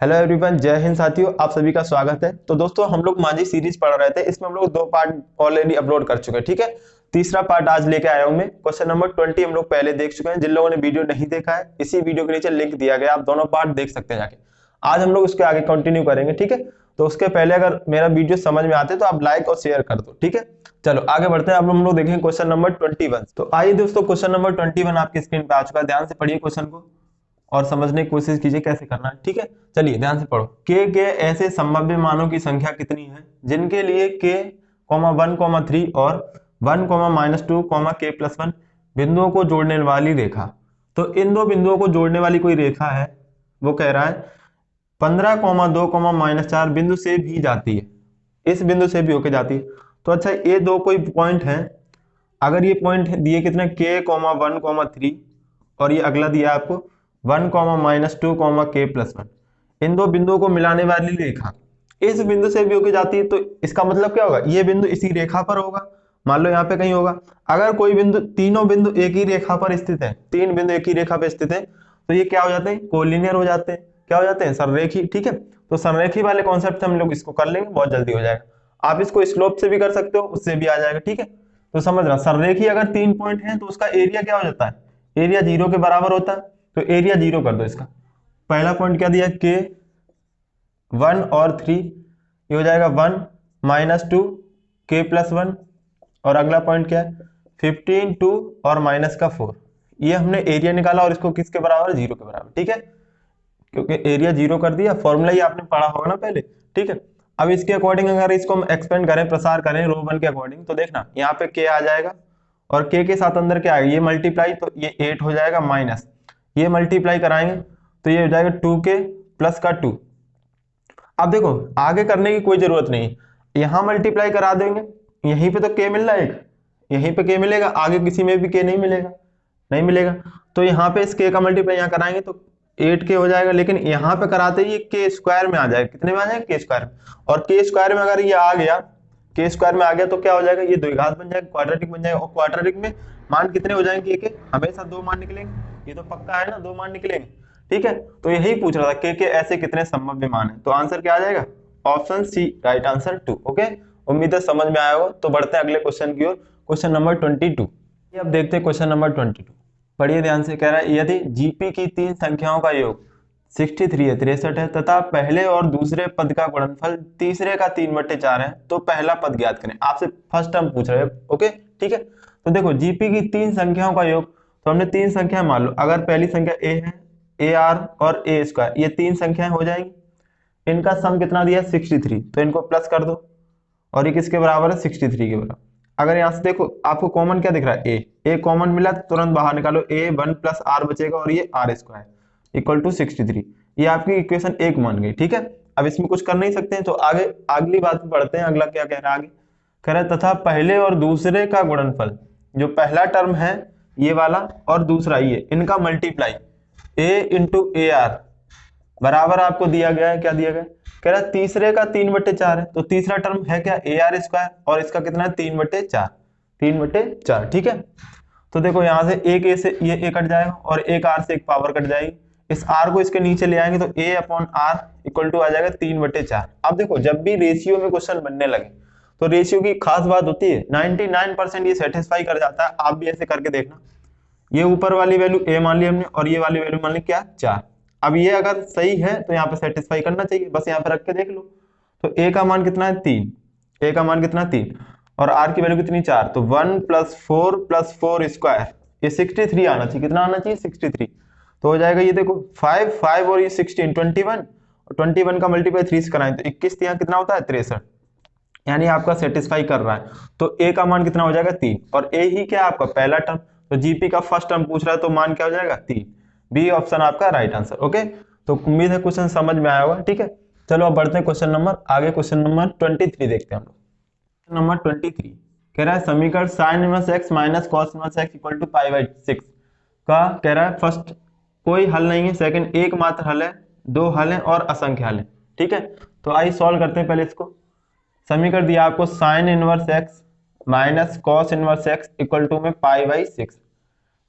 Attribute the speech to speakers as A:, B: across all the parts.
A: Hello everyone, जय हिंद साथियों, आप सभी का स्वागत है। तो दोस्तों, हम लोग मांझी सीरीज पढ़ रहे थे। इसमें हम लोग 2 पार्ट ऑलरेडी अपलोड कर चुके हैं, ठीक है। तीसरा पार्ट आज लेके आया हूं मैं। क्वेश्चन नंबर 20 हम लोग पहले देख चुके हैं। जिन लोगों ने वीडियो नहीं देखा है, इसी वीडियो के नीचे लिंक दिया गया, आप दोनों पार्ट देख सकते हैं जाके। आज हम लोग उसके आगे कंटिन्यू करेंगे, ठीक है। तो उसके पहले अगर मेरा वीडियो समझ में आते तो आप लाइक और शेयर कर दो, ठीक है। चलो आगे बढ़ते हैं। अब हम लोग देखेंगे क्वेश्चन नंबर 21। तो आइए दोस्तों, क्वेश्चन नंबर 21 आपकी स्क्रीन पे आ चुका है। ध्यान से पढ़िए क्वेश्चन को और समझने की कोशिश कीजिए कैसे करना है, ठीक है। चलिए ध्यान से पढ़ो। के ऐसे संभाव्य मानों की संख्या कितनी है जिनके लिए के 1,3 और 1,-2, k+1 बिंदुओं को जोड़ने वाली रेखा। तो इन दो बिंदुओं को जोड़ने वाली कोई रेखा है, वो कह रहा है 15,2, -4 बिंदु से भी जाती है। इस बिंदु से भी होके जाती है। तो अच्छा, ये दो कोई पॉइंट है। अगर ये पॉइंट दिए कितने k, 1,3 और ये अगला दिया आपको 1,-2, k+1, इन दो बिंदुओं को मिलाने वाली रेखा इस बिंदु से भी होके जाती है। तो इसका मतलब क्या होगा, ये बिंदु इसी रेखा पर होगा। मान लो यहाँ पे कहीं होगा। अगर कोई बिंदु, तीनों बिंदु एक ही रेखा पर स्थित है, 3 बिंदु एक ही रेखा पर स्थित है, तो ये क्या हो जाते हैं, कोलिनियर हो जाते हैं। क्या हो जाते हैं, संरेखी, ठीक है। तो संरेखी वाले कॉन्सेप्ट से हम लोग इसको कर लेंगे, बहुत जल्दी हो जाएगा। आप इसको स्लोप से भी कर सकते हो, उससे भी आ जाएगा, ठीक है। तो समझना, सररेखी अगर 3 पॉइंट है तो उसका एरिया क्या हो जाता है, एरिया 0 के बराबर होता है। तो एरिया 0 कर दो इसका। पहला पॉइंट क्या दिया, के 1 और 3, ये हो जाएगा 1-2, k+1। और अगला पॉइंट क्या है, 15, 2 और -4। ये हमने एरिया निकाला और इसको किसके बराबर, 0 के बराबर, ठीक है। क्योंकि एरिया 0 कर दिया, फॉर्मूला ही आपने पढ़ा होगा ना पहले, ठीक है। अब इसके अकॉर्डिंग अगर इसको हम एक्सपेंड करें, प्रसार करें रो 1 के अकॉर्डिंग, तो देखना यहाँ पे के आ जाएगा और के साथ अंदर क्या आएगा, ये मल्टीप्लाई, तो ये 8 हो जाएगा, माइनस ये मल्टीप्लाई कराएंगे तो ये हो जाएगा 2k प्लस का 2। अब देखो, आगे करने की कोई जरूरत नहीं, यहां मल्टीप्लाई करा देंगे। यहीं पे तो के मिल रहा है एक, यहीं पे के मिलेगा, आगे किसी में भी के नहीं मिलेगा, नहीं मिलेगा। तो यहाँ पे इस के का मल्टीप्लाई यहाँ कराएंगे तो 8k हो जाएगा। लेकिन यहाँ पे कराते ही ये के स्क्वायर में आ जाएगा। कितने में आ जाएगा, के स्क्वायर में। और के स्क्वायर में अगर ये आ गया, के स्क्वायर में आ गया तो क्या हो जाएगा, ये द्विघात बन जाएगा, क्वाड्रेटिक बन जाएगा। और क्वाड्रेटिक में मान कितने हो जाएंगे, के हमेशा 2 मान निकलेंगे। ये तो पक्का है ना, 2 मान निकलेंगे, ठीक है। तो यही पूछ रहा था, के ऐसे कितने संभाव्य मान है। तो आंसर क्या आ जाएगा, option C, right answer 2। Okay, उम्मीद है समझ में आया होगा। तो बढ़ते हैं अगले क्वेश्चन की ओर, क्वेश्चन नंबर 22। अब देखते हैं क्वेश्चन नंबर 22। पढ़िए ध्यान से। कह रहा है यदि जीपी की 3 संख्याओं का योग 63 है, 63 है तथा पहले और दूसरे पद का गुणनफल तीसरे का 3/4 है, तो पहला पद ज्ञात करें। आपसे फर्स्ट टर्म पूछ रहे हैं, ओके, ठीक है। तो देखो, जीपी की 3 संख्याओं का योग, तो हमने 3 संख्या मान लो। अगर पहली संख्या ए है, ए आर और ए स्क्वायर, ये 3 संख्याएं हो जाएंगी। इनका सम कितना दिया है, 63, तो इनको प्लस कर दो और ये किसके बराबर है, 63 के बराबर। अगर यहाँ से देखो, आपको कॉमन क्या दिख रहा है, ए कॉमन मिला तो तुरंत बाहर निकालो, ए 1 + r बचेगा और ये r स्क्वायर इक्वल टू 63। ये आपकी इक्वेशन 1 मान गई, ठीक है। अब इसमें कुछ कर नहीं सकते हैं, तो आगे अगली बात पढ़ते हैं। अगला क्या कह रहा है आगे, कह रहा है तथा पहले और दूसरे का गुणनफल, जो पहला टर्म है ये वाला और दूसरा ये, इनका multiply a into A R बराबर आपको दिया गया है, क्या दिया गया है, कह रहा है तीसरे का 3/4 है। तो तीसरा टर्म है क्या, ए आर स्क्वायर, और इसका कितना है, 3/4, 3/4, ठीक है। तो देखो यहाँ से एक ए से ये ए कट जाएगा और एक आर से एक पावर कट जाएगी। इस आर को इसके नीचे ले आएंगे तो a upon r equal to आ जाएगा 3/4। अब देखो, जब भी रेशियो में क्वेश्चन बनने लगे तो रेशियो की खास बात होती है, 99% ये सेटिस्फाई कर जाता है। आप भी ऐसे करके देखना। ये ऊपर वाली वैल्यू a मान ली हमने और ये वाली वैल्यू मान ली क्या, 4। अब ये अगर सही है तो यहाँ पे सेटिस्फाई करना चाहिए, बस यहाँ पे रख के देख लो। तो a का मान कितना है, 3, a का मान कितना, 3, और r की वैल्यू कितनी, 4। तो 1 + 4 स्क्वायर, ये 63 आना चाहिए। कितना आना चाहिए, 63। तो हो जाएगा, ये देखो 5 5 और ये 16, 21, और 21 का मल्टीप्लाई 3 से कराएं तो 21, यहाँ कितना होता है, 63, यानी आपका सेटिस्फाई कर रहा है। तो a का मान कितना हो जाएगा, 3, और a ही क्या आपका पहला टर्म। तो जीपी का फर्स्ट टर्म पूछ रहा है तो मान क्या हो जाएगा, 3। बी ऑप्शन आपका राइट आंसर। ओके, तो उम्मीद है क्वेश्चन समझ में आया होगा, ठीक है। चलो अब बढ़ते हैं क्वेश्चन नंबर आगे, क्वेश्चन नंबर 23 देखते हैं हम लोग। नंबर 23 कह रहा है समीकरण sin inverse x minus cos inverse x equal to π/6 का, कह रहा है फर्स्ट कोई हल नहीं है, सेकंड एकमात्र हल है, 2 हल है और असंख्य हल है, ठीक है। तो आइए सॉल्व करते हैं पहले इसको। समीकरण दिया आपको sin inverse x minus cos inverse x equal to में π/6,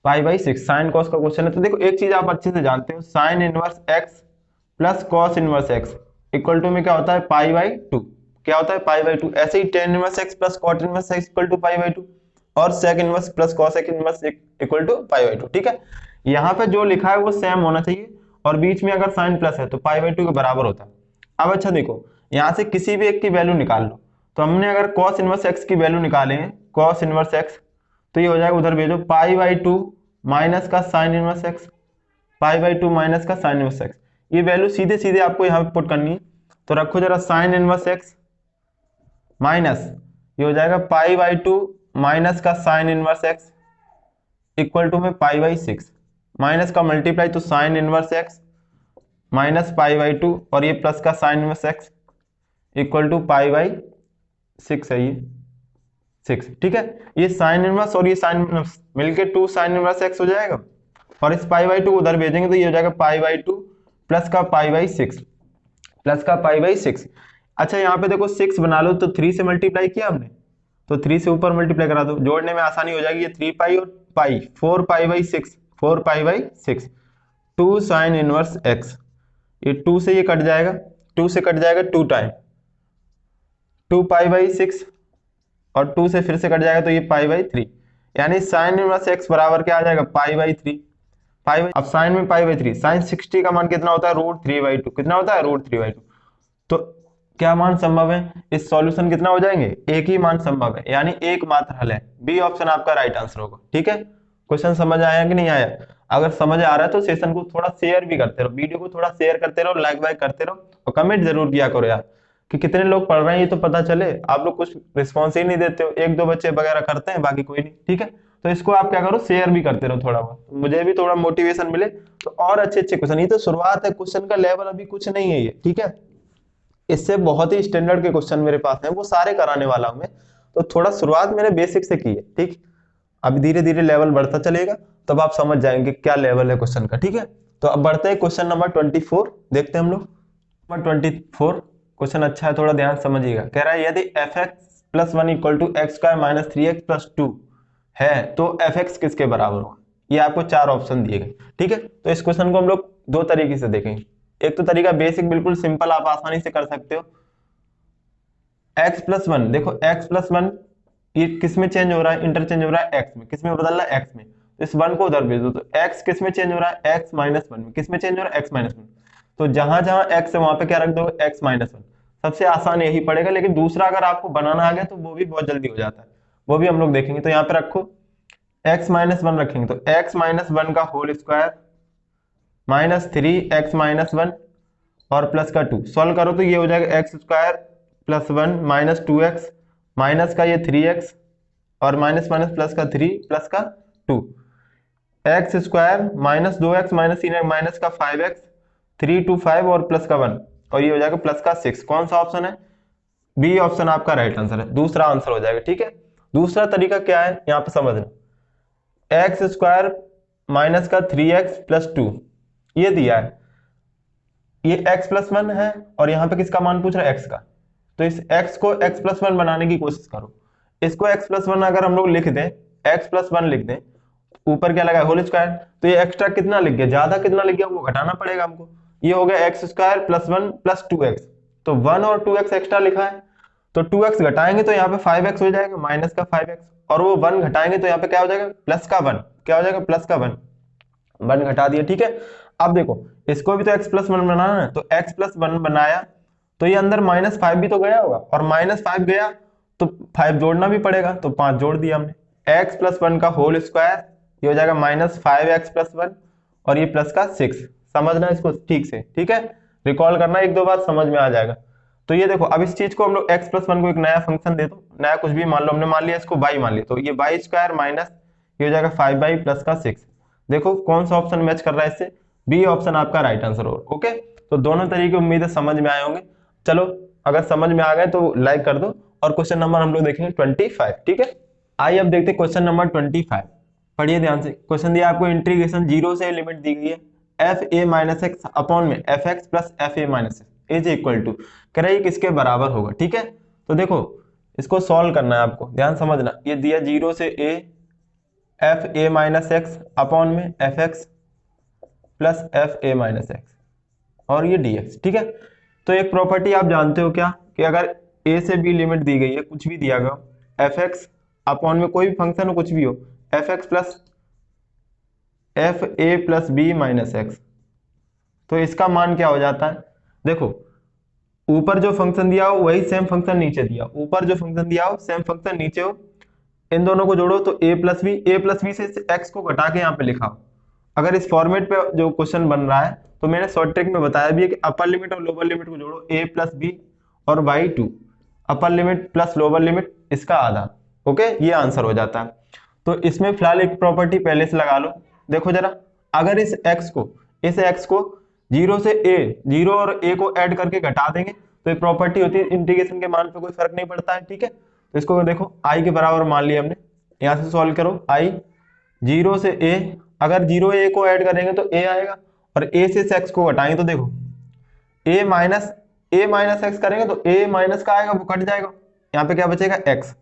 A: π/6 साइन कॉस का क्वेश्चन है। तो देखो, एक चीज आप अच्छे से जानते हो, sine inverse x plus cos inverse x equal to में क्या होता है पाई बाई टू, क्या होता है पाई बाई टू। ऐसे ही tan inverse x plus cot inverse x equal to pi by two, और sec inverse plus cosec inverse equal to pi by two. ठीक है, यहाँ पे जो लिखा है वो सेम होना चाहिए, और बीच में अगर साइन प्लस है तो पाई बाई टू के बराबर होता है। अब अच्छा देखो, यहाँ से किसी भी एक की वैल्यू निकाल लो, तो हमने अगर कॉस इनवर्स एक्स की वैल्यू निकाले हैं, कॉस इनवर्स एक्स, तो ये हो जाएगा उधर भेजो पाई बाई टू माइनस का sine inverse x, pi by two minus का साइन इनवर्स एक्स। ये वैल्यू सीधे सीधे आपको यहाँ पे पुट करनी है, तो रखो जरा साइन इनवर्स एक्स माइनस, ये हो जाएगा पाई बाई टू माइनस का sine inverse x equal to में पाई बाई सिक्स, माइनस का मल्टीप्लाई तो sine inverse x minus pi by two, और ये प्लस का sine inverse x equal to pi by six है, ये सिक्स। ठीक है, ये साइन इनवर्स और ये साइन इनवर्स मिलके टू साइन इनवर्स एक्स हो जाएगा, और इस पाई बाई टू उधर भेजेंगे तो ये हो जाएगा पाई बाई टू प्लस का पाई बाई सिक्स, प्लस का पाई बाई सिक्स। अच्छा यहाँ पे देखो सिक्स बना लो, तो थ्री से मल्टीप्लाई किया हमने, तो थ्री से ऊपर मल्टीप्लाई करा दो, जोड़ने में आसानी हो जाएगी। ये थ्री पाई और pi, four pi by six, four pi by six, two sine inverse x, ये टू से ये कट जाएगा, टू से कट जाएगा two time, two pi by six, और टू से फिर से कट जाएगा तो ये पाई बाई थ्री, यानी साइन इनवर्स एक्स बराबर क्या आ जाएगा pi by three, pi by, अब साइन में पाई बाई थ्री, साइन 60 का मान कितना होता है रूट थ्री बाई टू, कितना होता है रूट थ्री बाई टू। तो क्या मान संभव है, इस सॉल्यूशन कितना हो जाएंगे, एक ही मान संभव है, यानी एक मात्र हल है, बी ऑप्शन आपका राइट आंसर होगा। ठीक है, क्वेश्चन समझ आया कि नहीं आया? अगर समझ आ रहा है तो सेशन को थोड़ा शेयर भी करते रहो, वीडियो को थोड़ा शेयर करते रहो, लाइक वाइक करते रहो, और कमेंट जरूर किया करो यार, कि कितने लोग पढ़ रहे हैं ये तो पता चले। आप लोग कुछ रिस्पॉन्स ही नहीं देते हो, एक दो बच्चे वगैरह करते हैं, बाकी कोई नहीं। ठीक है, तो इसको आप क्या करो, शेयर भी करते रहो थोड़ा बहुत, मुझे भी थोड़ा मोटिवेशन मिले, तो और अच्छे अच्छे क्वेश्चन, ये तो शुरुआत है, क्वेश्चन का लेवल अभी कुछ नहीं है ये। ठीक है, इससे बहुत ही स्टैंडर्ड के क्वेश्चन मेरे पास हैं, वो सारे कराने वाला हूं मैं, तो थोड़ा शुरुआत मैंने बेसिक से की है। ठीक, अब धीरे धीरे लेवल बढ़ता चलेगा, तब आप समझ जाएंगे क्या लेवल है क्वेश्चन का। ठीक है, तो अब बढ़ते हैं क्वेश्चन नंबर 24 देखते हैं हम लोग। नंबर 24 क्वेश्चन अच्छा है, थोड़ा ध्यान समझिएगा। कह रहा है यदि f x plus one equal to x square minus three x plus two है तो एफ एक्स किसके बराबर होगा। ये आपको चार ऑप्शन दिए गए। ठीक है, तो इस क्वेश्चन को हम लोग दो तरीके से देखेंगे। एक तो तरीका बेसिक बिल्कुल सिंपल, आप आसानी से कर सकते हो। x प्लस वन, देखो x प्लस वन ये किस में चेंज हो रहा है, इंटरचेंज हो रहा है x में, किस में बदल रहा है x में, तो इस वन को उधर भेज दो, तो x किस में चेंज हो रहा है x माइनस वन में, किस में चेंज हो रहा है x माइनस वन, तो जहां जहां x है वहां पे क्या रख दो x माइनस वन। सबसे आसान यही पड़ेगा, लेकिन दूसरा अगर आपको बनाना आ गया तो वो भी बहुत जल्दी हो जाता है, वो भी हम लोग देखेंगे। तो यहाँ पे रखो x माइनस वन रखेंगे, तो x माइनस वन का whole square minus three x minus one और प्लस का टू, सॉल्व करो तो ये हो जाएगा x square plus one minus two x, minus का ये थ्री एक्स और माइनस माइनस प्लस का थ्री प्लस का टू, एक्स स्क्वायर माइनस दो एक्स माइनस तीन एक्स माइनस का five x, three two five और प्लस का वन, और ये हो जाएगा प्लस का सिक्स। कौन सा ऑप्शन है, बी ऑप्शन आपका राइट आंसर है, दूसरा आंसर हो जाएगा। ठीक है, दूसरा तरीका क्या है यहाँ पे समझना, एक्स स्क्वायर माइनस का थ्री एक्स प्लस टू ये दिया है, ये x प्लस वन है और यहाँ पे किसका मान पूछ रहा है x का, तो इस x को x प्लस वन बनाने की कोशिश करो। इसको x प्लस वन अगर हम लोग लिख दें, x प्लस वन लिख दें, ऊपर क्या लगा है होल स्क्वायर, तो ये एक्स्ट्रा कितना लिख गया, ज्यादा कितना लिख गया वो घटाना पड़ेगा हमको। ये हो गया x square plus one plus two x, तो वन और टू एक्स एक्स्ट्रा लिखा है, तो टू एक्स घटाएंगे तो यहाँ पे फाइव एक्स हो जाएगा माइनस का फाइव एक्स, और वो वन घटाएंगे तो यहाँ पे क्या हो जाएगा प्लस का वन, क्या हो जाएगा प्लस का वन, वन घटा दिया। ठीक है, अब देखो इसको भी तो x प्लस वन बनाना है, तो x प्लस वन बनाया तो ये अंदर माइनस फाइव भी तो गया होगा, और माइनस फाइव गया तो फाइव जोड़ना भी पड़ेगा, तो पांच जोड़ दिया हमने, x प्लस वन का होल स्क्वायर ये हो जाएगा minus five x plus one और ये प्लस का सिक्स। समझना इसको ठीक से, ठीक है, रिकॉल करना एक दो बार समझ में आ जाएगा। तो ये देखो अब इस चीज को हम लोग x प्लस वन को एक नया फंक्शन दे दो, नया कुछ भी मान लो, हमने मान लिया इसको y मान लिया, तो ये y स्क्वायर माइनस ये हो जाएगा फाइव बाई प्लस का सिक्स। देखो कौन सा ऑप्शन मैच कर रहा है इससे, बी ऑप्शन आपका राइट आंसर हो। ओके, तो दोनों तरीके उम्मीद है समझ में आए होंगे। चलो अगर समझ में आ गए तो लाइक कर दो, और क्वेश्चन नंबर हम लोग देखेंगे 25। ठीक है, आइए अब देखते हैं क्वेश्चन नंबर 25। पढ़िए ध्यान से, क्वेश्चन दिया आपको इंटीग्रेशन जीरो से लिमिट दी गई है f a minus x upon में f x plus f a minus x is equal to, कह रहा है किसके बराबर होगा। ठीक है, तो देखो इसको सॉल्व करना है आपको, ध्यान समझना, ये दिया जीरो से a f a minus x upon में f x plus f a minus x, और ये dx, ठीक है। तो एक प्रॉपर्टी आप जानते हो क्या, कि अगर a से b लिमिट दी गई है, कुछ भी दिया गया एफ एक्स अपॉन में कोई भी फंक्शन हो, कुछ भी हो, f x plus f a plus b minus x, तो इसका मान क्या हो जाता है, देखो ऊपर जो फंक्शन दिया हो वही सेम फंक्शन नीचे दिया, ऊपर जो फंक्शन दिया हो सेम फंक्शन नीचे हो, इन दोनों को जोड़ो तो a प्लस बी से x को घटा के यहाँ पे लिखा हो। अगर इस फॉर्मेट पे जो क्वेश्चन बन रहा है तो मैंने शॉर्ट ट्रिक में बताया भी है कि अपर लिमिट और लोअर लिमिट को जोड़ो, a प्लस बी और by 2, upper limit plus lower limit इसका आधा, ओके, ये आंसर हो जाता है। तो इसमें फिलहाल एक प्रॉपर्टी पहले से लगा लो, देखो जरा, अगर इस x को 0 से a, 0 और a को ऐड करके घटा देंगे तो एक प्रॉपर्टी होती है इंटीग्रेशन के मान पे कोई फर्क नहीं पड़ता है, ठीक है। तो इसको देखो i के बराबर मान लिया हमने, यहां से सॉल्व करो, i 0 से a, अगर 0 a को ऐड करेंगे तो a आएगा, और a से x को घटाएंगे तो देखो a माइनस x करेंगे तो a माइनस का आएगा, वो कट जाएगा, यहाँ पे क्या बचेगा x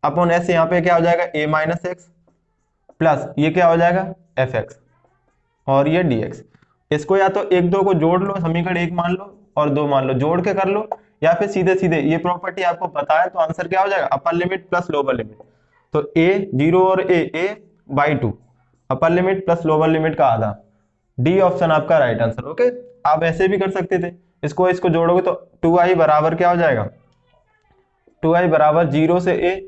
A: अपॉन s, यहाँ पे क्या हो जाएगा a माइनस एक्स प्लस ये क्या हो जाएगा एफ एक्स और ये dx। इसको या तो एक दो को जोड़ लो, समीकरण 1 मान लो और 2 मान लो, जोड़ के कर लो, या फिर सीधे सीधे ये प्रॉपर्टी आपको पता है तो आंसर क्या हो जाएगा, upper limit plus lower limit, तो a 0 और a by 2, upper limit plus lower limit का आधा, डी ऑप्शन आपका राइट आंसर, ओके। आप ऐसे भी कर सकते थे, इसको जोड़ोगे तो 2i बराबर क्या हो जाएगा, 2i बराबर 0 से a,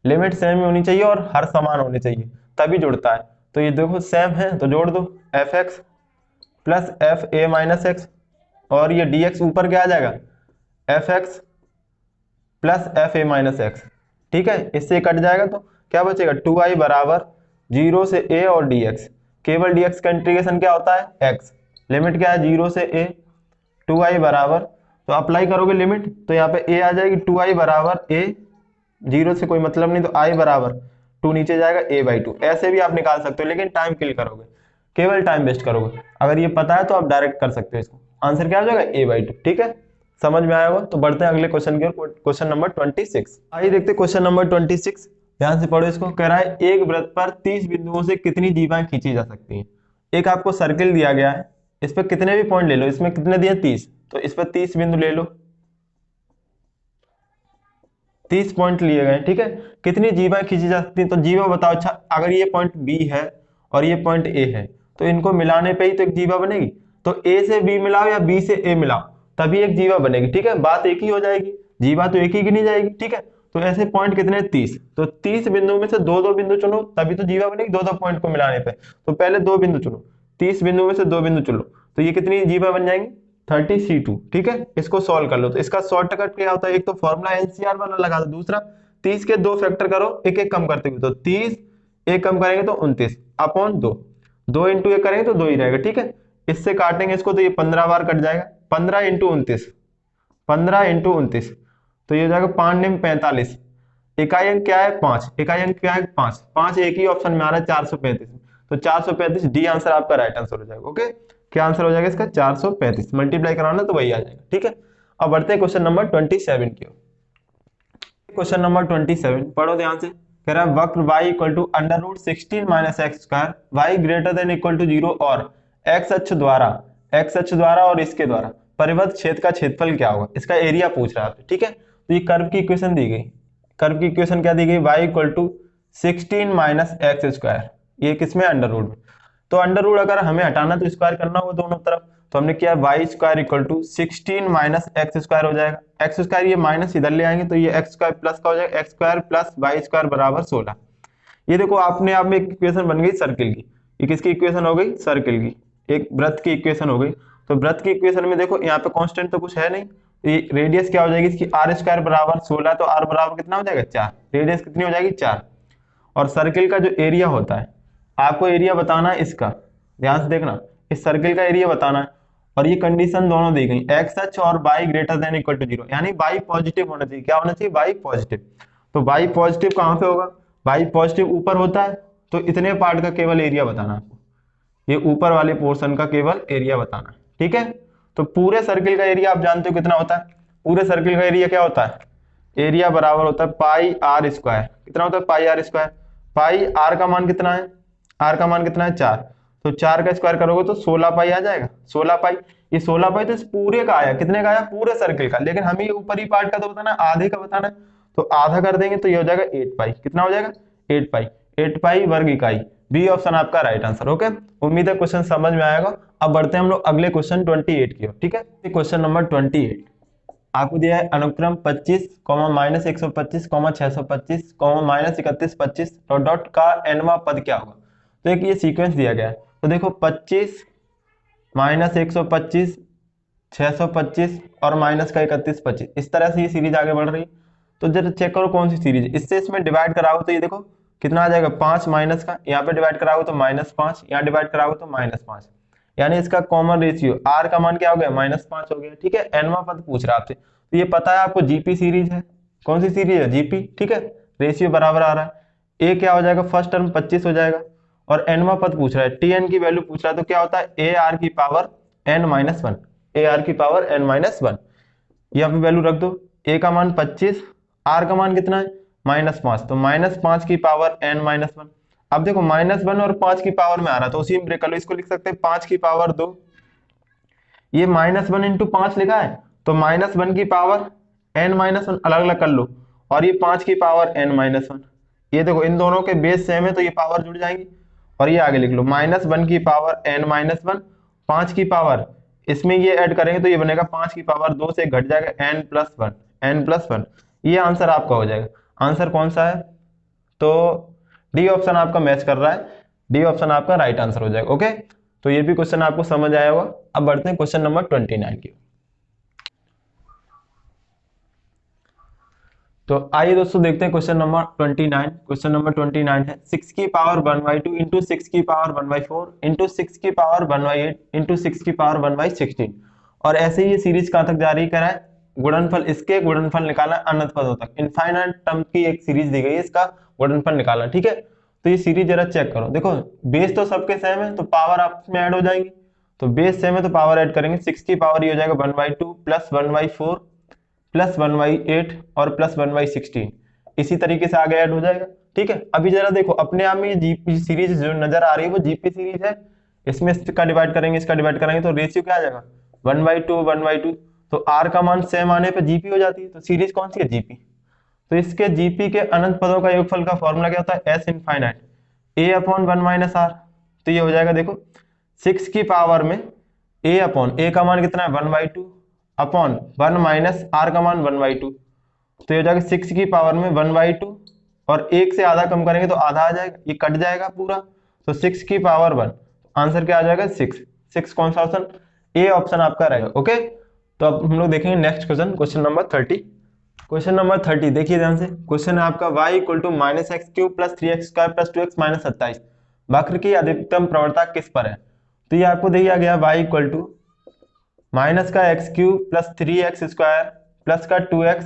A: लिमिट सेम होनी चाहिए और हर समान होनी चाहिए तभी जुड़ता है, तो ये देखो सेम है तो जोड़ दो, F x plus f a minus x, और ये dx ऊपर क्या आ जाएगा, F x plus f a minus x, ठीक है, इससे कट जाएगा तो क्या बचेगा, 2i बराबर 0 से a और dx, केवल dx का इंटीग्रेशन क्या होता है x, लिमिट क्या है 0 से a, 2i बराबर, तो अप्लाई करोगे लिमिट तो यहाँ पे a आ जाएगी, 2i बराबर a, 0 से कोई मतलब नहीं तो i बराबर 2 नीचे जाएगा a बाई 2, ऐसे भी आप निकाल सकते हो लेकिन टाइम किल करोगे, केवल टाइम वेस्ट करोगे, अगर ये पता है तो आप डायरेक्ट कर सकते हो, इसको आंसर क्या हो जाएगा a बाई 2, ठीक है, समझ में आया होगा। तो बढ़ते हैं अगले क्वेश्चन की ओर, क्वेश्चन नंबर 26। आइए देखते हैं क्वेश्चन नंबर 26, ध्यान से पढ़ो इसको, कह रहा है एक वृत्त पर 30 बिंदुओं से कितनी जीवाएं खींची जा सकती हैं। एक आपको सर्किल दिया गया है, इस पर कितने भी पॉइंट ले लो, इसमें कितने दिए 30, तो इस पर 30 बिंदु ले लो, 30 पॉइंट लिए गए, ठीक है, कितनी जीवाएं खींची जा सकती हैं, तो जीवा बताओ। अच्छा अगर ये पॉइंट बी है और ये पॉइंट ए है तो इनको मिलाने पे ही तो एक जीवा बनेगी, तो ए से बी मिलाओ या बी से ए मिलाओ तभी एक जीवा बनेगी, ठीक है, बात एक ही हो जाएगी, जीवा तो एक ही गिनी जाएगी, ठीक है। तो ऐसे पॉइंट कितने 30, तो 30 बिंदु में से दो दो बिंदु चुनो तभी तो जीवा बनेगी, दो दो पॉइंट को मिलाने पे, तो पहले दो बिंदु चुनो, 30 बिंदु में से दो बिंदु चुनो तो ये कितनी जीवा बन जाएंगी 30C2, ठीक है। इसको सॉल्व कर लो, तो इसका शॉर्टकट क्या होता है, एक तो फॉर्मूला एनसीआर वाला लगा दो, दूसरा 30 के 2 फैक्टर करो एक एक कम करते हुए, तो 30 एक कम करेंगे तो 29 अपॉन 2, 2 इंटू एक करेंगे तो 2 ही रहेगा, ठीक है। इससे काटेंगे इसको तो ये 15 बार कट जाएगा, 15 इंटू 29, 15 इंटू 29 तो ये हो जाएगा 5 निम 45, इकाई अंक क्या है 5, इकाई अंक क्या है 5, 5 एक ही ऑप्शन में आ रहा है 435, तो 435 डी आंसर आपका राइट आंसर हो जाएगा, ओके। क्या आंसर हो जाएगा इसका 435, मल्टीप्लाई कराना तो वही आ जाएगा, ठीक है। अब बढ़ते हैं क्वेश्चन नंबर 27 की ओर। क्वेश्चन नंबर 27 पढ़ो ध्यान से, कह रहा है वक्र y equal to under root 16 minus x square y greater than equal to 0 और x अक्ष द्वारा और इसके द्वारा परिबद्ध छेद का क्षेत्रफल क्या होगा, इसका एरिया पूछ रहा है, ठीक है। तो ये कर्व की इक्वेशन दी गई, कर्व की इक्वेशन क्या दी गई, y equal to 16 minus x square, ये किसमें अंडर रूट में, तो अंडर रूट अगर हमें हटाना तो स्क्वायर करना होगा दोनों तरफ, तो हमने किया y square equal to 16 minus x square हो जाएगा, एक्स स्क्वायर ये माइनस इधर ले आएंगे तो ये एक्स स्क्वायर प्लस का हो जाएगा, x square plus y square बराबर 16। ये देखो आपने आप में एक इक्वेशन बन गई सर्किल की, ये किसकी इक्वेशन हो गई, सर्किल की, एक वृत्त की इक्वेशन हो गई। तो वृत्त की इक्वेशन में देखो यहाँ पे कांस्टेंट तो कुछ है नहीं, ये रेडियस क्या हो जाएगी इसकी आर स्क्वायर बराबर 16, तो आर बराबर कितना हो जाएगा 4, रेडियस कितनी हो जाएगी 4, और सर्किल का जो एरिया होता है आपको एरिया बताना है इसका, ध्यान से देखना, इस सर्किल का एरिया बताना है, और ये कंडीशन दोनों दी गई, एक्स अक्ष और y greater than equal to 0, यानी y पॉजिटिव होना चाहिए, क्या होना चाहिए y पॉजिटिव, तो y पॉजिटिव कहां पे होगा, y पॉजिटिव ऊपर होता है, तो इतने पार्ट का केवल एरिया बताना आपको, ये ऊपर वाले पोर्शन का केवल एरिया बताना, ठीक है। तो पूरे सर्किल का एरिया आप जानते हो कितना होता है, पूरे सर्किल का एरिया क्या होता है, एरिया बराबर होता है पाई आर स्क्वायर, कितना होता है पाई आर स्क्वायर, पाई आर का मान कितना है, आर का मान कितना है 4, तो 4 का स्क्वायर करोगे तो 16 पाई आ जाएगा, 16 पाई। ये 16 पाई तो इस पूरे का आया, कितने का आया, पूरे सर्किल का, लेकिन हमें ऊपरी पार्ट का तो बताना है, आधे का बताना है, तो आधा कर देंगे तो ये हो जाएगा 8 पाई। कितना हो जाएगा, 8 पाई, 8 पाई वर्ग इकाई। बी ऑप्शन आपका राइट आंसर। ओके, उम्मीद है क्वेश्चन समझ में आएगा। अब बढ़ते हैं हम लोग अगले क्वेश्चन 28 की ओर। ठीक है, क्वेश्चन नंबर 28 आपको दिया है अनुक्रम 25, -125, 625, -3125 डॉट डॉट का nवां पद क्या होगा। तो एक ये सीक्वेंस दिया गया है, तो देखो 25, -125, 625 और -3125, इस तरह से ये सीरीज आगे बढ़ रही है। तो जरा चेक करो कौन सी सीरीज है, इससे इसमें डिवाइड कराओ तो ये देखो कितना आ जाएगा, 5 माइनस का, यहाँ पे डिवाइड कराओ तो -5, यहाँ डिवाइड कराओ तो -5, यानी इसका कॉमन रेशियो r का मान क्या हो गया, -5 हो गया। ठीक है, nवां पद पूछ रहा है आपसे, तो ये पता है आपको जीपी सीरीज है, कौन सी सीरीज है, जीपी। ठीक है, रेशियो बराबर आ रहा है, a क्या हो जाएगा, फर्स्ट टर्म 25 हो जाएगा, और nवां पद पूछ रहा है, tn की वैल्यू पूछ रहा है, तो क्या होता है ar की पावर n-1, ar की पावर n-1, यहाँ पे वैल्यू रख दो, a का मान 25, r का मान कितना है, -5, तो -5 की पावर n-1। अब देखो -1 और 5 की पावर में आ रहा है, तो उसी में ब्रेक कर लो, इसको लिख सकते हैं 5 की पावर 2, ये -1 इंटू 5 लिखा है, तो -1 की पावर n-1 अलग अलग कर लो, और ये 5 की पावर n-1, ये देखो इन दोनों के बेस सेम है तो ये पावर जुड़ जाएंगी, और ये आगे लिख लो -1 की पावर n-1, 5 की पावर, इसमें ये ऐड करेंगे तो ये बनेगा 5 की पावर 2 से घट जाएगा n+1, ये आंसर आपका हो जाएगा। आंसर कौन सा है, तो डी ऑप्शन आपका मैच कर रहा है, डी ऑप्शन आपका राइट आंसर हो जाएगा। ओके, तो ये भी क्वेश्चन आपको समझ आया होगा। अब बढ़ते हैं क्वेश्चन नंबर 29 की। तो आइए दोस्तों देखते हैं क्वेश्चन नंबर 29। क्वेश्चन नंबर 29 है 6 की पावर 1/2 इंटू 6 की पावर 1/4 इंटू 6 की पावर 1/8 इंटू 6 की पावर 1/16, और ऐसे ही ये सीरीज कहां तक जारी करा है, गुणनफल, इसके गुणनफल निकालना अनंत पदों तक, इनफाइनाइट टर्म की एक सीरीज दी गई है, इसका गुणनफल निकालना। ठीक है, तो ये सीरीज जरा चेक करो, देखो बेस तो सबके सेम है तो पावर आपस में ऐड हो जाएंगी, तो बेस सेम है तो पावर ऐड करेंगे, 6 की पावर ये हो जाएगा 1/2 प्लस 1/4 प्लस 1/8 और प्लस 1/16, इसी तरीके से आगे ऐड हो जाएगा। ठीक है, अभी जरा देखो अपने आप में ये जीपी सीरीज जो नजर आ रही है वो जीपी सीरीज है, इसमें इसका डिवाइड करेंगे, इसका डिवाइड करेंगे तो रेशियो क्या आ जाएगा, 1/2 1/2, तो r का मान सेम आने पे जीपी हो जाती है, तो सीरीज कौन सी है, जीपी। तो इसके जीपी के अनंत पदों का योगफल का फॉर्मूला क्या होता है, s इनफाइनाइट a/1 - r, तो ये हो जाएगा देखो 6 की पावर में a का मान कितना है 1/2 अपॉन 1 माइनस r का मान 1/2, तो ये हो जाएगा 6 की पावर में 1/2, और 1 से आधा कम करेंगे तो आधा आ जाएगा, ये कट जाएगा पूरा, तो 6 की पावर 1, आंसर क्या आ जाएगा 6 कौन सा ऑप्शन, ए ऑप्शन आपका रहेगा। ओके, तो अब हम लोग देखेंगे next question, question number 30। Question number 30 देखिए ध्यान से, क्वेश्चन है आपका y = -x³ + 3x² + 2x - 27, वक्र की अधिकतम प्रवणता किस पर है। तो ये आपको दिया गया y = माइनस का x³ प्लस 3x² प्लस का 2x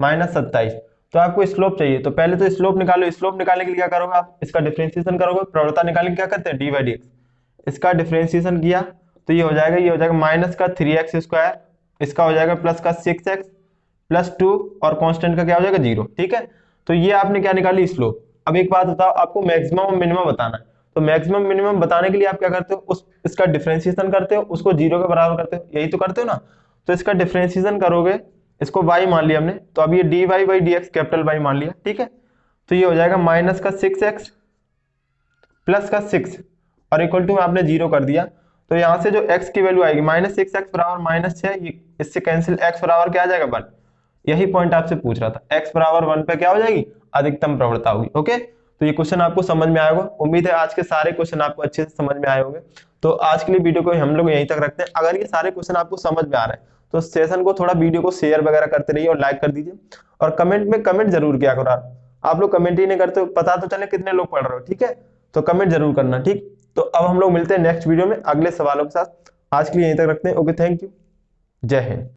A: माइनस 27, तो आपको स्लोप चाहिए, तो पहले तो स्लोप निकालो, स्लोप निकालने के लिए क्या करोगे आप, इसका डिफरेंशिएशन करोगे, प्रवणता निकालने के क्या करते हैं d/dx, इसका डिफरेंशिएशन किया तो ये हो जाएगा, ये हो जाएगा माइनस का 3x², इसका हो जाएगा प्लस का 6x प्लस 2 और कांस्टेंट का क्या हो जाएगा 0। ठीक है, तो ये आपने क्या निकाली, स्लोप। अब एक बात बताओ, आपको मैक्सिमम और मिनिमम बताना है, तो मैक्सिमम मिनिमम बताने के लिए आप क्या करते हो, उस इसका डिफरेंशिएशन करते हो, उसको 0 के बराबर करते हो, यही तो करते हो ना। तो इसका डिफरेंशिएशन करोगे, इसको y मान लिया हमने, तो अब ये dy/dx कैपिटल Y मान लिया। ठीक है, तो ये हो जाएगा माइनस का 6x प्लस का 6 और इक्वल टू में आपने 0 कर दिया, तो यहाँ से जो x की वैल्यू आएगी -6x बराबर -6, ये इससे कैंसिल, x बराबर क्या आ जाएगा 1, यही पॉइंट आपसे पूछ रहा था, x बराबर 1 पे क्या हो जाएगी, अधिकतम प्रवणता होगी। ओके, तो ये क्वेश्चन आपको समझ में आएगा, उम्मीद है आज के सारे क्वेश्चन आपको अच्छे से समझ में आए होंगे। तो आज के लिए वीडियो को हम लोग यहीं तक रखते हैं। अगर ये सारे क्वेश्चन आपको समझ में आ रहे हैं तो सेशन को थोड़ा, वीडियो को शेयर वगैरह करते रहिए और लाइक कर दीजिए, और कमेंट में कमेंट जरूर किया करो, आप लोग कमेंट ही नहीं करते, पता तो चले कितने लोग पढ़ रहे हो। ठीक है, तो कमेंट जरूर करना। ठीक, तो अब हम लोग मिलते हैं नेक्स्ट वीडियो में अगले सवालों के साथ, आज के लिए यहीं तक रखते हैं। ओके, थैंक यू, जय हिंद।